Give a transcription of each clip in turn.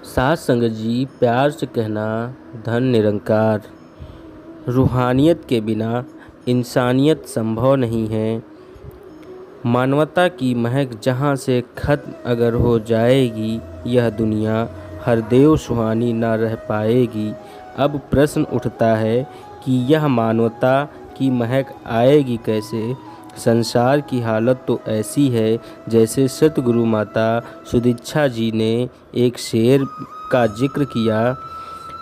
साथ संगत जी, प्यार से कहना धन निरंकार। रूहानियत के बिना इंसानियत संभव नहीं है। मानवता की महक जहाँ से खत्म अगर हो जाएगी, यह दुनिया हरदेव सुहानी न रह पाएगी। अब प्रश्न उठता है कि यह मानवता की महक आएगी कैसे। संसार की हालत तो ऐसी है जैसे सतगुरु माता सुदीक्षा जी ने एक शेर का जिक्र किया।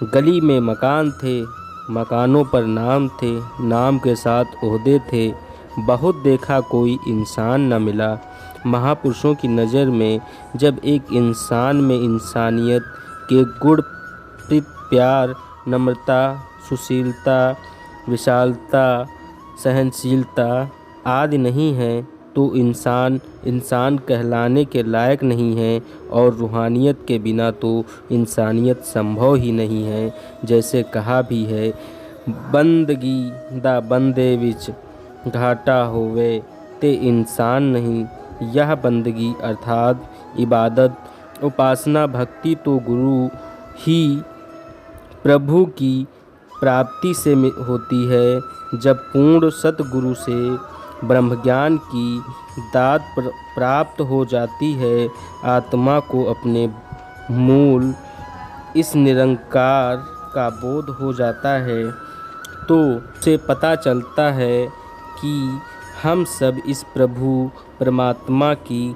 गली में मकान थे, मकानों पर नाम थे, नाम के साथ ओहदे थे। बहुत देखा कोई इंसान न मिला। महापुरुषों की नज़र में जब एक इंसान में इंसानियत के गुण प्यार, नम्रता, सुशीलता, विशालता, सहनशीलता आदि नहीं है तो इंसान इंसान कहलाने के लायक नहीं है। और रूहानियत के बिना तो इंसानियत संभव ही नहीं है। जैसे कहा भी है, बंदगी दा बंदे विच घाटा होवे ते इंसान नहीं। यह बंदगी अर्थात इबादत, उपासना, भक्ति तो गुरु ही प्रभु की प्राप्ति से होती है। जब पूर्ण सतगुरु से ब्रह्मज्ञान की दात प्राप्त हो जाती है, आत्मा को अपने मूल इस निरंकार का बोध हो जाता है, तो उसे पता चलता है कि हम सब इस प्रभु परमात्मा की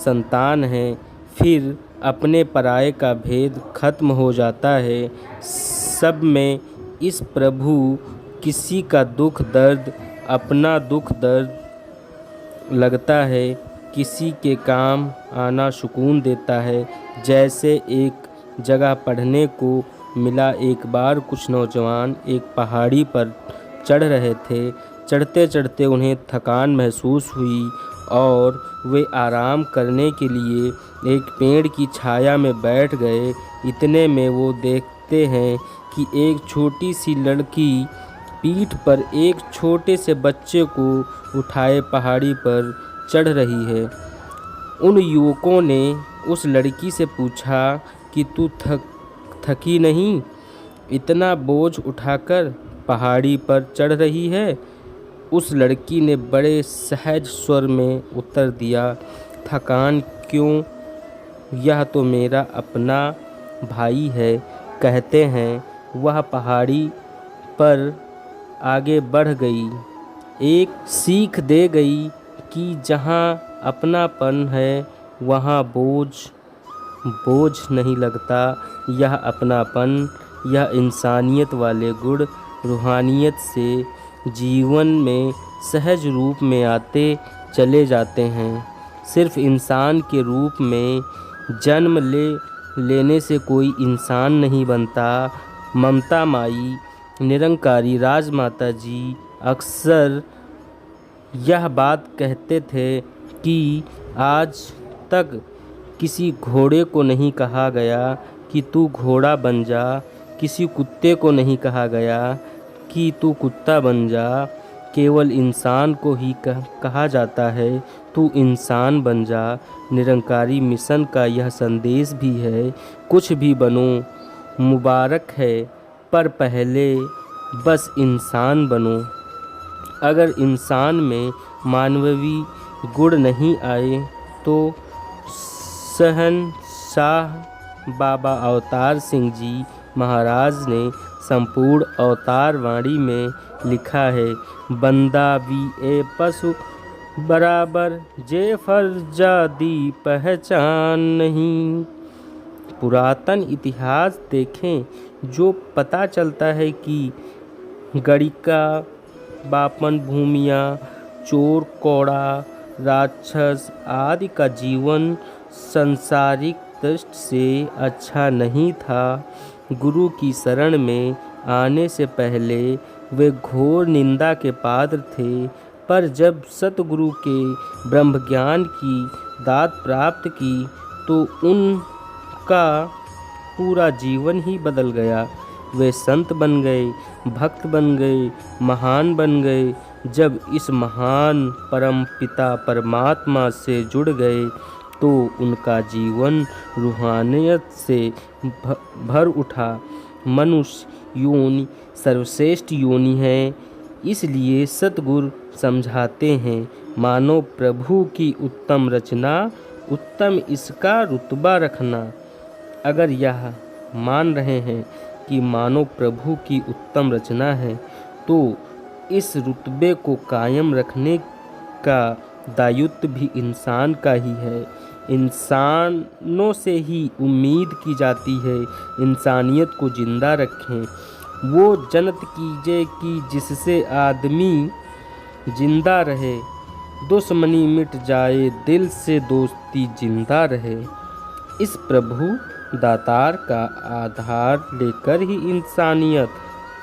संतान हैं। फिर अपने पराये का भेद खत्म हो जाता है। सब में इस प्रभु किसी का दुख दर्द अपना दुख दर्द लगता है, किसी के काम आना सुकून देता है। जैसे एक जगह पढ़ने को मिला, एक बार कुछ नौजवान एक पहाड़ी पर चढ़ रहे थे। चढ़ते चढ़ते उन्हें थकान महसूस हुई और वे आराम करने के लिए एक पेड़ की छाया में बैठ गए। इतने में वो देखते हैं कि एक छोटी सी लड़की पीठ पर एक छोटे से बच्चे को उठाए पहाड़ी पर चढ़ रही है। उन युवकों ने उस लड़की से पूछा कि तू थकी नहीं, इतना बोझ उठाकर पहाड़ी पर चढ़ रही है। उस लड़की ने बड़े सहज स्वर में उत्तर दिया, थकान क्यों, यह तो मेरा अपना भाई है। कहते हैं वह पहाड़ी पर आगे बढ़ गई, एक सीख दे गई कि जहाँ अपनापन है वहाँ बोझ नहीं लगता। यह अपनापन, यह इंसानियत वाले गुण रूहानियत से जीवन में सहज रूप में आते चले जाते हैं। सिर्फ इंसान के रूप में जन्म लेने से कोई इंसान नहीं बनता। ममता माई निरंकारी राजमाता जी अक्सर यह बात कहते थे कि आज तक किसी घोड़े को नहीं कहा गया कि तू घोड़ा बन जा, किसी कुत्ते को नहीं कहा गया कि तू कुत्ता बन जा। केवल इंसान को ही कहा जाता है, तू इंसान बन जा। निरंकारी मिशन का यह संदेश भी है, कुछ भी बनो मुबारक है, पर पहले बस इंसान बनो। अगर इंसान में मानवीय गुण नहीं आए तो शहंशाह बाबा अवतार सिंह जी महाराज ने संपूर्ण अवतार वाणी में लिखा है, बंदा भी ए पशु बराबर, जे फर्जादी पहचान नहीं। पुरातन इतिहास देखें जो पता चलता है कि गणिका, बापन भूमिया, चोर कौड़ा, राक्षस आदि का जीवन सांसारिक दृष्टि से अच्छा नहीं था। गुरु की शरण में आने से पहले वे घोर निंदा के पात्र थे, पर जब सतगुरु के ब्रह्मज्ञान की दात प्राप्त की तो उनका पूरा जीवन ही बदल गया। वे संत बन गए, भक्त बन गए, महान बन गए। जब इस महान परम पिता परमात्मा से जुड़ गए तो उनका जीवन रूहानियत से भर उठा। मनुष्य योनि सर्वश्रेष्ठ योनि है। इसलिए सद्गुरु समझाते हैं, मानो प्रभु की उत्तम रचना, उत्तम इसका रुतबा रखना। अगर यह मान रहे हैं कि मानव प्रभु की उत्तम रचना है, तो इस रुतबे को कायम रखने का दायित्व भी इंसान का ही है। इंसानों से ही उम्मीद की जाती है इंसानियत को जिंदा रखें। वो जन्नत कीजिए कि जिससे आदमी जिंदा रहे, दुश्मनी मिट जाए दिल से दोस्ती जिंदा रहे। इस प्रभु दातार का आधार लेकर ही इंसानियत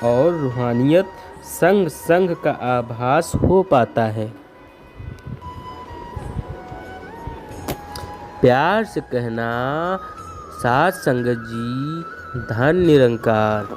और रूहानियत संग संग का आभास हो पाता है। प्यार से कहना, साध संगत जी, धन निरंकार।